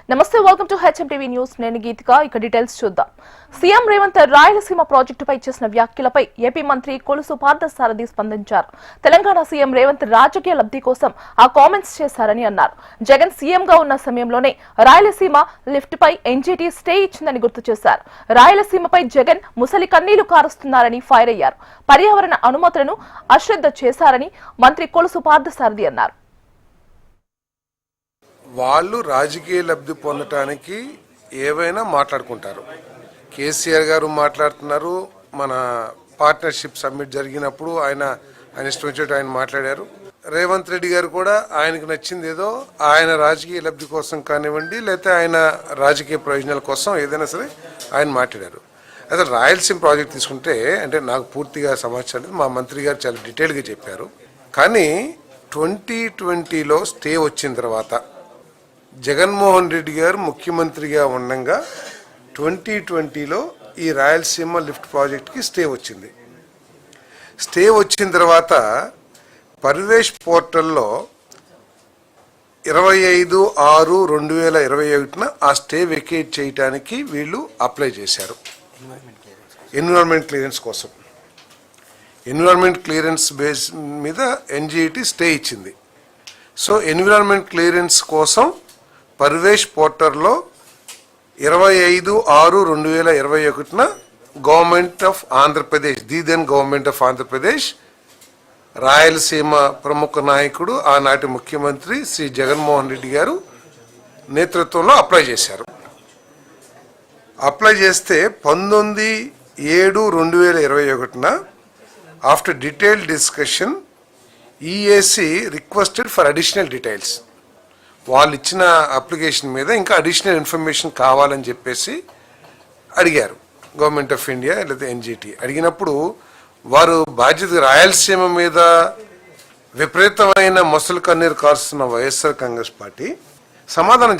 నమస్తే, welcome to HMTV news. నేను గీతిక. ఇక డీటెయిల్స్ చూద్దాం. సీఎం రేవంత్ రాయలసీమ ప్రాజెక్టుపై చేసిన వ్యాఖ్యలపై ఏపీ మంత్రి కొలుసు పార్థసారథి స్పందించారు. తెలంగాణ సీఎం రేవంత్ రాజకీయ లబ్ధి కోసం ఆ కామెంట్స్ చేశారని అన్నారు. జగన్ సీఎంగా ఉన్న సమయంలోనే రాయలసీమ లిఫ్ట్ పై ఎన్జీటీ స్టే ఇచ్చిందని గుర్తు చేశారు. రాయలసీమపై జగన్ ముసలి కన్నీళ్లు కారుస్తున్నారని ఫైర్ అయ్యారు. పర్యావరణ అనుమతులను అశ్రద్ధ చేశారని మంత్రి కొలుసు పార్థసారథి అన్నారు. వాళ్ళు రాజకీయ లబ్ధి పొందటానికి ఏవైనా మాట్లాడుకుంటారు. కేసీఆర్ గారు మాట్లాడుతున్నారు. మన పార్ట్నర్షిప్ సమ్మిట్ జరిగినప్పుడు ఆయన ఇష్టం వచ్చినట్టు ఆయన మాట్లాడారు. రేవంత్ రెడ్డి గారు కూడా ఆయనకు నచ్చింది ఏదో ఆయన రాజకీయ లబ్ధి కోసం కానివ్వండి, లేకపోతే ఆయన రాజకీయ ప్రయోజనాల కోసం ఏదైనా సరే ఆయన మాట్లాడారు. అసలు రాయలసీమ ప్రాజెక్ట్ తీసుకుంటే అంటే నాకు పూర్తిగా సమాచారం మా మంత్రి గారు చాలా డీటెయిల్గా చెప్పారు. కానీ 2020లో స్టే వచ్చిన తర్వాత జగన్మోహన్ రెడ్డి గారు ముఖ్యమంత్రిగా ఉండగా 2020లో ఈ రాయలసీమ లిఫ్ట్ ప్రాజెక్ట్కి స్టే వచ్చింది. స్టే వచ్చిన తర్వాత పరివేష్ పోర్టల్లో 25/6/2021 ఆ స్టే వెకేట్ చేయడానికి వీళ్ళు అప్లై చేశారు ఎన్విరాన్మెంట్ క్లియరెన్స్ కోసం. ఎన్విరాన్మెంట్ క్లియరెన్స్ బేస్ మీద ఎన్జీటీ స్టే ఇచ్చింది. సో ఎన్విరాన్మెంట్ క్లియరెన్స్ కోసం పరివేష్ పోర్టల్లో 25/6/2021 government of Andhra Pradesh, the then government of Andhra Pradesh, Rayalaseema ప్రముఖ నాయకుడు ఆనాటి ముఖ్యమంత్రి శ్రీ జగన్మోహన్ రెడ్డి గారు నేతృత్వంలో అప్లై చేశారు. అప్లై చేస్తే 19/7/2021 after detailed discussion EAC requested for additional details. వాళ్ళు ఇచ్చిన అప్లికేషన్ మీద ఇంకా అడిషనల్ ఇన్ఫర్మేషన్ కావాలని చెప్పేసి అడిగారు గవర్నమెంట్ ఆఫ్ ఇండియా లేదా ఎన్జీటీ. అడిగినప్పుడు వారు బాధ్యత రాయలసీమ మీద విపరీతమైన మొసలు కన్నీరు కారుస్తున్న వైఎస్ఆర్ కాంగ్రెస్ పార్టీ సమాధానం